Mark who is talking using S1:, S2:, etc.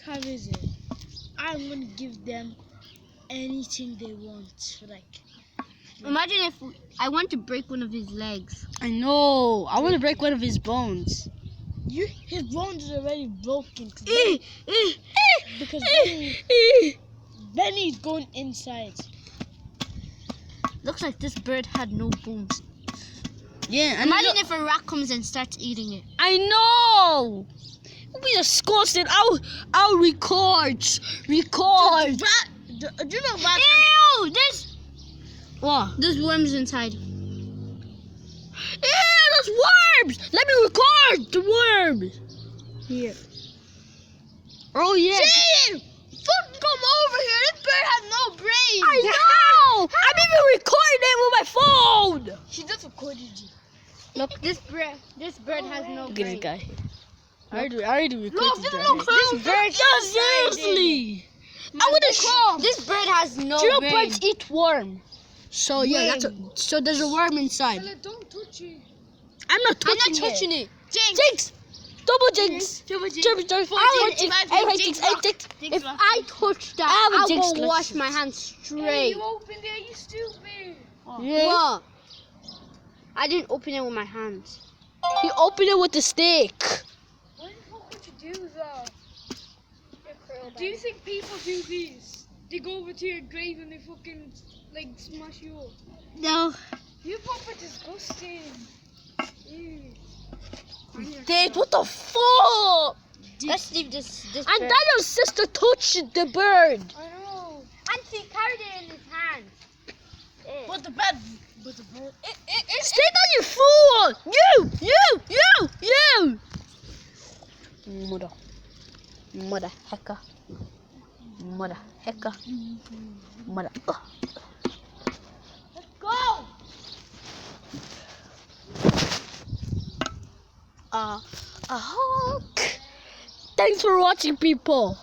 S1: How is it? I'm gonna give them anything they want. Like,
S2: Imagine if I want to break one of his legs.
S3: I know. I want to break one of his bones.
S1: his bones are already broken. Because Benny's going inside.
S2: Looks like this bird had no bones.
S3: Yeah. And
S2: Imagine if a rat comes and starts eating it.
S3: I know. It'll be disgusting. I'll record.
S1: Do you know rat?
S2: Ew!
S3: What?
S2: There's worms inside.
S3: Yeah, there's worms. Let me record the worms.
S2: Here.
S3: Oh yeah.
S1: Jane! Fucking come over here. This bird has no brain.
S3: I know. I'm even recording it with my phone.
S1: She just recorded you.
S2: Look, this bird has no
S3: Look at this
S2: brain.
S3: guy. I already recorded
S1: Look,
S3: that.
S1: this bird.
S3: No, seriously. I would have.
S2: This bird has no
S3: Do you know
S2: brain.
S3: birds eat worm? So yeah, so there's a worm inside.
S1: Don't touch it.
S3: I'm not touching
S2: it.
S3: Jinx! Double jinx! Triple jinx!
S2: If I touch that,
S3: I have a
S2: I
S3: jinx
S2: will wash
S3: license.
S2: my hands
S1: Hey,
S2: straight.
S1: you opened it, you stupid.
S3: Yeah.
S2: What? I didn't open it with my hands.
S3: You open it with the stick.
S1: Why the fuck would you do that? Do you think people do this? They go over to your grave and they fucking like smash you up.
S3: No.
S1: You fucking disgusting. Ew.
S3: Dad, what the fuck?
S2: Let's leave this
S3: And
S2: bird.
S3: then your sister touched the bird.
S1: I know.
S2: And he carried it in his hand.
S1: But the bird.
S3: Stick on your foot! You! Mother hecker.
S1: Let's go.
S3: A hawk. Thanks for watching, people.